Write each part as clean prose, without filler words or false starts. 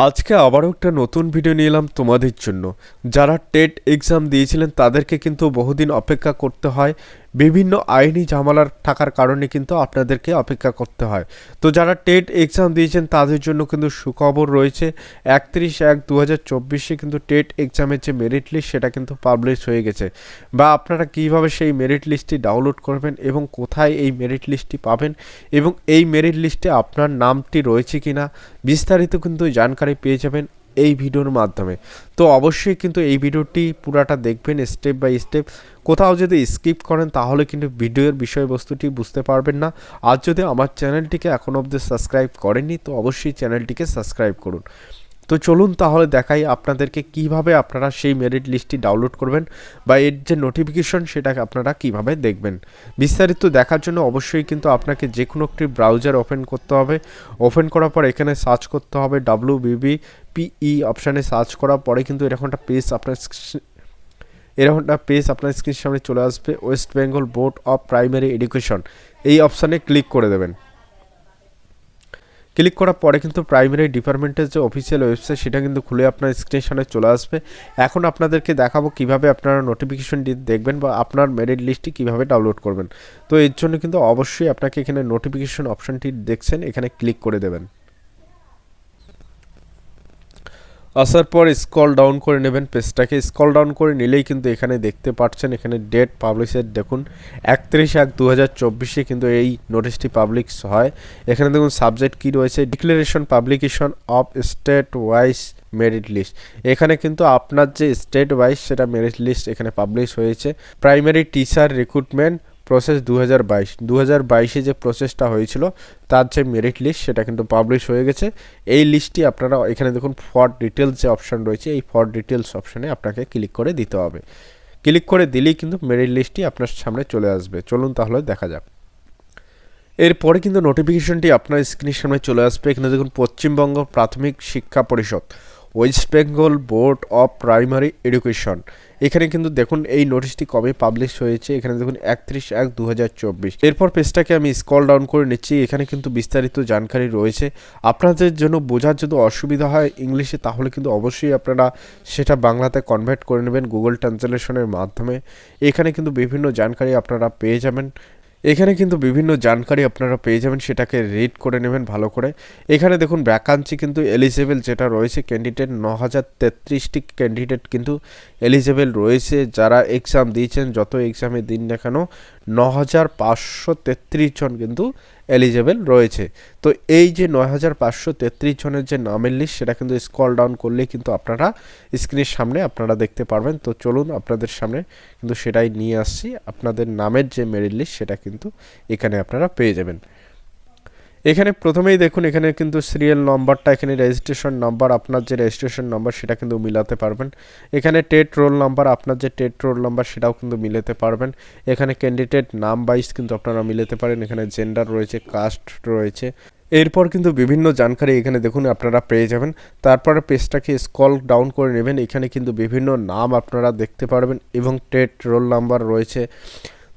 আজকে আবারও একটা নতুন ভিডিও নিয়ে এলাম তোমাদের জন্য। যারা টেট এক্সাম দিয়েছিলেন তাদেরকে কিন্তু বহুদিন অপেক্ষা করতে হয়, বিভিন্ন আইনি ঝামেলার থাকার কারণে কিন্তু আপনাদেরকে অপেক্ষা করতে হয়। তো যারা টেট এক্সাম দিয়েছেন তাদের জন্য কিন্তু সুখবর রয়েছে। 31/1/2024 কিন্তু টেট এক্সামের যে মেরিট লিস্ট সেটা কিন্তু পাবলিশ হয়ে গেছে। বা আপনারা কীভাবে সেই মেরিট লিস্টটি ডাউনলোড করবেন এবং কোথায় এই মেরিট লিস্টটি পাবেন এবং এই মেরিট লিস্টে আপনার নামটি রয়েছে কিনা বিস্তারিত কিন্তু জানকারি পেয়ে যাবেন এই ভিডিওর মাধ্যমে। তো অবশ্যই কিন্তু এই ভিডিওটি পুরাটা দেখবেন স্টেপ বাই স্টেপ। কোথাও যদি স্কিপ করেন তাহলে কিন্তু ভিডিওর বিষয়বস্তুটি বুঝতে পারবেন না। আর যদি আমার চ্যানেলটিকে এখন অবধি সাবস্ক্রাইব করেননি তো অবশ্যই চ্যানেলটিকে সাবস্ক্রাইব করুন। তো চলুন তাহলে দেখাই আপনাদেরকে কিভাবে আপনারা সেই মেরিট লিস্টটি ডাউনলোড করবেন বা এর যে নোটিফিকেশন সেটাকে আপনারা কিভাবে দেখবেন। বিস্তারিত দেখার জন্য অবশ্যই কিন্তু আপনাকে যে কোনো একটি ব্রাউজার ওপেন করতে হবে। ওপেন করার পর এখানে সার্চ করতে হবে WBBPE অপশানে সার্চ করার পরে কিন্তু এরকম একটা পেজ আপনার স্ক্রিনের সামনে চলে আসবে। West Bengal board of primary education এই অপশানে ক্লিক করে দেবেন। ক্লিক করার পরে কিন্তু প্রাইমারি ডিপার্টমেন্টের যে অফিসিয়াল ওয়েবসাইট সেটা কিন্তু খুলে আপনার স্ক্রিনের সামনে চলে আসবে। এখন আপনাদেরকে দেখাবো কিভাবে আপনারা নোটিফিকেশনটি দেখবেন বা আপনার মেরিট লিস্টটি কিভাবে ডাউনলোড করবেন। তো এর জন্য কিন্তু অবশ্যই আপনাকে এখানে নোটিফিকেশন অপশনটি দেখছেন এখানে ক্লিক করে দেবেন। আসার পর স্ক্রল ডাউন করে নেবেন পেজটাকে। স্ক্রল ডাউন করে নিলেই কিন্তু এখানে দেখতে পাচ্ছেন এখানে ডেট পাবলিশের দেখুন 31/1/2024 কিন্তু এই নোটিশটি পাবলিশ হয়। এখানে দেখুন সাবজেক্ট কি রয়েছে, declaration publication of state wise merit list. এখানে কিন্তু আপনার যে স্টেট ওয়াইজ সেটা মেরিট লিস্ট এখানে পাবলিশ হয়েছে। প্রাইমারি টিচার রিক্রুটমেন্ট প্রসেস 2022 যে প্রসেসটা হয়েছিল তার যে মেরিট লিস্ট সেটা কিন্তু পাবলিশ হয়ে গেছে। এই লিস্টটি আপনারা এখানে দেখুন ফর ডিটেলস যে অপশান রয়েছে এই ফর ডিটেলস অপশানে আপনাকে ক্লিক করে দিতে হবে। ক্লিক করে দিলেই কিন্তু মেরিট লিস্টটি আপনার সামনে চলে আসবে। চলুন তাহলে দেখা যাক। এরপরে কিন্তু নোটিফিকেশনটি আপনার স্ক্রিনের সামনে চলে আসবে। এখানে দেখুন পশ্চিমবঙ্গ প্রাথমিক শিক্ষা পরিষদ, West Bengal board of primary education. এখানে কিন্তু দেখুন এই নোটিশটি কবে পাবলিশ হয়েছে, এখানে দেখুন 31/1/2024। এরপর পেজটাকে আমি স্ক্রল ডাউন করে নিচ্ছি। এখানে কিন্তু বিস্তারিত জানকারি রয়েছে। আপনাদের জন্য বোঝার যদি অসুবিধা হয় ইংলিশে তাহলে কিন্তু অবশ্যই আপনারা সেটা বাংলাতে কনভার্ট করে নেবেন গুগল ট্রান্সলেশনের মাধ্যমে। এখানে কিন্তু বিভিন্ন জানকারি আপনারা পেয়ে যাবেন। সেটাকে রিড করে নেবেন ভালো করে। এখানে দেখুন ভ্যাকান্সি কিন্তু এলিজেবল যেটা রয়েছে ক্যান্ডিডেট 9033টি ক্যান্ডিডেট কিন্তু এলিজেবল রয়েছে। যারা এক্সাম দিয়েছেন যত এক্সামে দিন না কেন 9533 জন কিন্তু এলিজেবল রয়েছে। তো এই যে 9533 জনের যে নামের লিস্ট সেটা কিন্তু স্ক্রল ডাউন করলে কিন্তু আপনারা স্ক্রিনের সামনে আপনারা দেখতে পারবেন। তো চলুন আপনাদের সামনে কিন্তু সেটাই নিয়ে আসছি। আপনাদের নামের যে মেরিট লিস্ট সেটা কিন্তু এখানে আপনারা পেয়ে যাবেন। এখানে প্রথমেই দেখুন এখানে কিন্তু সিরিয়াল নম্বরটা, এখানে রেজিস্ট্রেশন নাম্বার, আপনার যে রেজিস্ট্রেশন নাম্বার সেটা কিন্তু মিলাতে পারবেন। এখানে টেট রোল নাম্বার, আপনার যে টেট রোল নাম্বার সেটাও কিন্তু মিলাতে পারবেন। এখানে ক্যান্ডিডেট নাম ওয়াইজ কিন্তু আপনারা মিলাতে পারেন। এখানে জেন্ডার রয়েছে, কাস্ট রয়েছে। এরপর কিন্তু বিভিন্ন জানকারি এখানে দেখুন আপনারা পেয়ে যাবেন। তারপরে পেজটাকে স্ক্রল ডাউন করে নেবেন। এখানে কিন্তু বিভিন্ন নাম আপনারা দেখতে পারবেন এবং টেট রোল নাম্বার রয়েছে।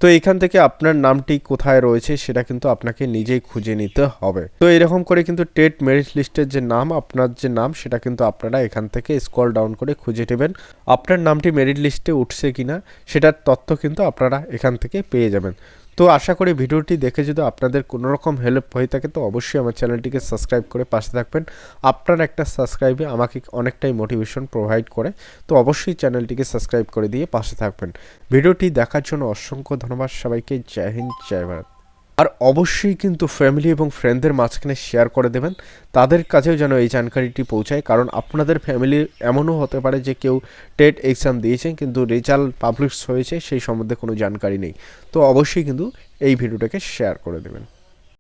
তো এখান থেকে আপনার নামটি কোথায় রয়েছে সেটা কিন্তু আপনাকে নিজেই খুঁজে নিতে হবে। তো এরকম করে কিন্তু টেট মেরিট লিস্টের যে নাম, আপনার যে নাম সেটা কিন্তু আপনারা এখান থেকে স্ক্রল ডাউন করে খুঁজে নেবেন। আপনার নামটি মেরিট লিস্টে উঠছে কিনা সেটার তথ্য কিন্তু আপনারা এখান থেকে পেয়ে যাবেন। তো আশা করি ভিডিওটি দেখে যদি আপনাদের কোনো রকম হেল্প হয়ে থাকে তো অবশ্যই আমার চ্যানেলটিকে সাবস্ক্রাইব করে পাশে থাকবেন। আপনার একটা সাবস্ক্রাইবে আমাকে অনেকটাই মোটিভেশন প্রোভাইড করে। তো অবশ্যই চ্যানেলটিকে সাবস্ক্রাইব করে দিয়ে পাশে থাকবেন। ভিডিওটি দেখার জন্য অসংখ্য ধন্যবাদ সবাইকে। জয় হিন্দ, জয় ভারত। আর অবশ্যই কিন্তু ফ্যামিলি এবং ফ্রেন্ডদের মাঝখানে শেয়ার করে দেবেন, তাদের কাছেও যেন এই জানকারিটি পৌঁছায়। কারণ আপনাদের ফ্যামিলি এমনও হতে পারে যে কেউ টেট এক্সাম দিয়েছেন কিন্তু রেজাল্ট পাবলিশ হয়েছে সেই সম্বন্ধে কোনো জানকারি নেই। তো অবশ্যই কিন্তু এই ভিডিওটাকে শেয়ার করে দেবেন।